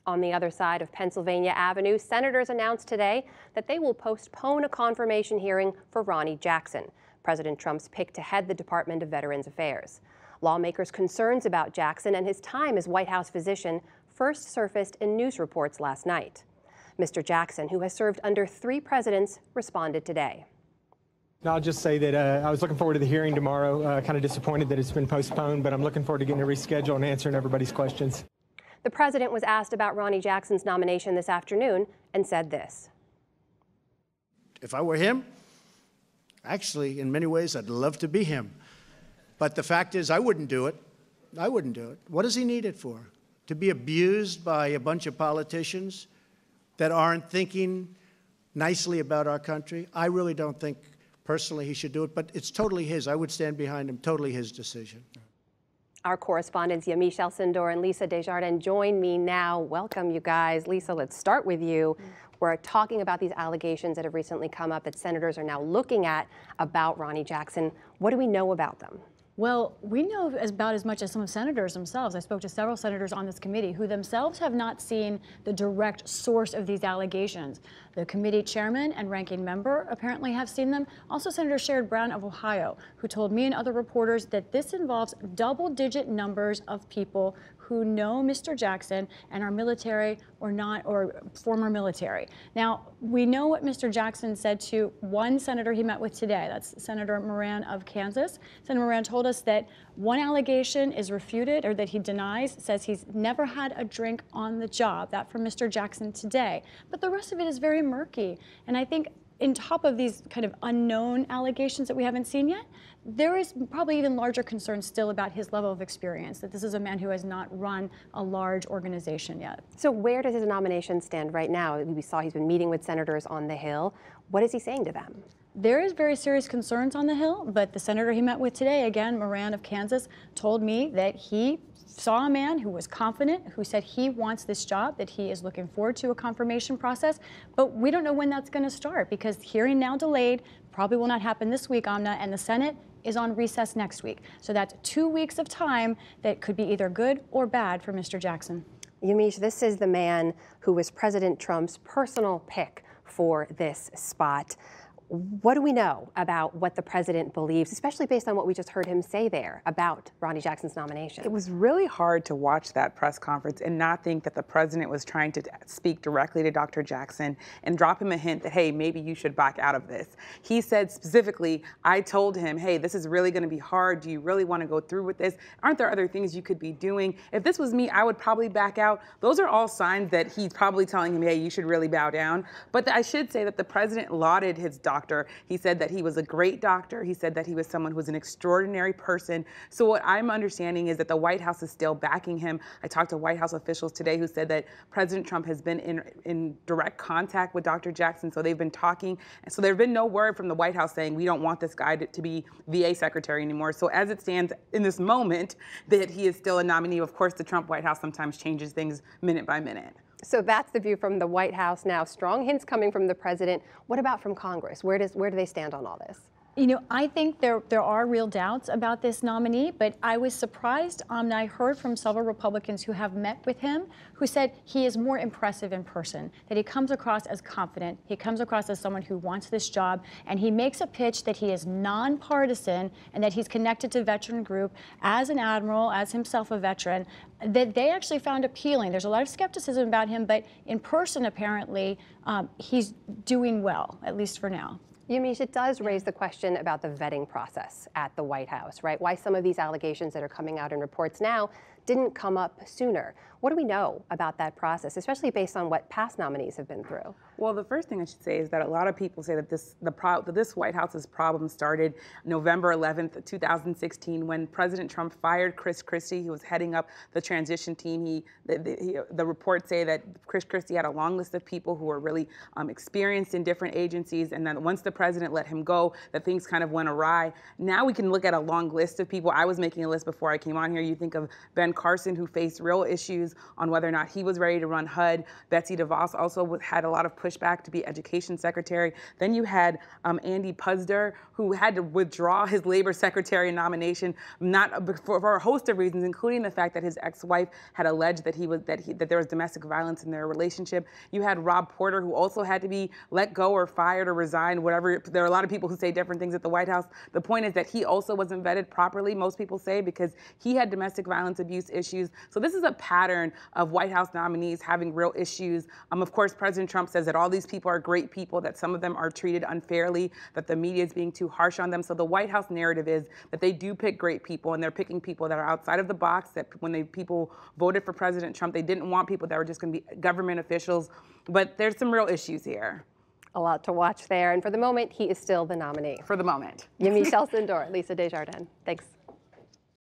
On the other side of Pennsylvania Avenue, senators announced today that they will postpone a confirmation hearing for Ronny Jackson, President Trump's pick to head the Department of Veterans Affairs. Lawmakers' concerns about Jackson and his time as White House physician first surfaced in news reports last night. Mr. Jackson, who has served under 3 presidents, responded today. I'll just say that I was looking forward to the hearing tomorrow. Kind of disappointed that it's been postponed, but I'm looking forward to getting it rescheduled and answering everybody's questions. The president was asked about Ronny Jackson's nomination this afternoon and said this. If I were him, actually, in many ways, I'd love to be him. But the fact is, I wouldn't do it. I wouldn't do it. What does he need it for? To be abused by a bunch of politicians that aren't thinking nicely about our country? I really don't think, personally, he should do it, but it's totally his. I would stand behind him, totally his decision. Our correspondents Yamiche Alcindor and Lisa Desjardins join me now. Welcome, you guys. Lisa, let's start with you. We're talking about these allegations that have recently come up that senators are now looking at about Ronny Jackson. What do we know about them? Well, we know about as much as some senators themselves. I spoke to several senators on this committee who themselves have not seen the direct source of these allegations. The committee chairman and ranking member apparently have seen them. Also, Senator Sherrod Brown of Ohio, who told me and other reporters that this involves double-digit numbers of people who know Mr. Jackson and are military or not, or former military. Now, we know what Mr. Jackson said to one senator he met with today. That's Senator Moran of Kansas. Senator Moran told us that one allegation is refuted, or that he denies, says he's never had a drink on the job. That from Mr. Jackson today. But the rest of it is very murky. And I think in top of these kind of unknown allegations that we haven't seen yet, there is probably even larger concern still about his level of experience, that this is a man who has not run a large organization yet. So where does his nomination stand right now? We saw he's been meeting with senators on the Hill. What is he saying to them? There is very serious concerns on the Hill, but the senator he met with today, again, Moran of Kansas, told me that he saw a man who was confident, who said he wants this job, that he is looking forward to a confirmation process. But we don't know when that's going to start, because hearing now delayed, probably will not happen this week, Amna, and the Senate is on recess next week. So that's 2 weeks of time that could be either good or bad for Mr. Jackson. Yamiche, this is the man who was President Trump's personal pick for this spot. What do we know about what the president believes, especially based on what we just heard him say there about Ronny Jackson's nomination? It was really hard to watch that press conference and not think that the president was trying to speak directly to Dr. Jackson and drop him a hint that, hey, maybe you should back out of this. He said specifically, I told him, hey, this is really going to be hard. Do you really want to go through with this? Aren't there other things you could be doing? If this was me, I would probably back out. Those are all signs that he's probably telling him, hey, you should really bow down. But I should say that the president lauded his doctor. He said that he was a great doctor. He said that he was someone who was an extraordinary person. So what I'm understanding is that the White House is still backing him. I talked to White House officials today who said that President Trump has been in direct contact with Dr. Jackson. So they've been talking. And so there's been no word from the White House saying we don't want this guy to be VA secretary anymore. So as it stands in this moment, that he is still a nominee. Of course, the Trump White House sometimes changes things minute by minute. So that's the view from the White House now. Strong hints coming from the president. What about from Congress? Where do they stand on all this? You know, I think there are real doubts about this nominee, but I was surprised. I heard from several Republicans who have met with him who said he is more impressive in person, that he comes across as confident, he comes across as someone who wants this job, and he makes a pitch that he is nonpartisan and that he's connected to veteran group as an admiral, as himself a veteran, that they actually found appealing. There's a lot of skepticism about him, but in person, apparently, he's doing well, at least for now. Yamiche, it does raise the question about the vetting process at the White House, right? Why some of these allegations that are coming out in reports now didn't come up sooner. What do we know about that process, especially based on what past nominees have been through? Well, the first thing I should say is that a lot of people say that this White House's problem started November 11th, 2016, when President Trump fired Chris Christie, who was heading up the transition team. The reports say that Chris Christie had a long list of people who were really experienced in different agencies, and then once the president let him go, that things kind of went awry. Now we can look at a long list of people. I was making a list before I came on here. You think of Ben Carson, who faced real issues issues on whether or not he was ready to run HUD. Betsy DeVos also had a lot of pushback to be education secretary. Then you had Andy Puzder, who had to withdraw his labor secretary nomination, for a host of reasons, including the fact that his ex-wife had alleged that there was domestic violence in their relationship. You had Rob Porter, who also had to be let go or fired or resigned, whatever. There are a lot of people who say different things at the White House. The point is that he also wasn't vetted properly, most people say, because he had domestic violence abuse issues. So this is a pattern of White House nominees having real issues. Of course, President Trump says that all these people are great people, that some of them are treated unfairly, that the media is being too harsh on them. So the White House narrative is that they do pick great people, and they're picking people that are outside of the box, that when people voted for President Trump, they didn't want people that were just going to be government officials. But there's some real issues here. A lot to watch there. And for the moment, he is still the nominee. For the moment. Yamiche Alcindor, Lisa Desjardins. Thanks.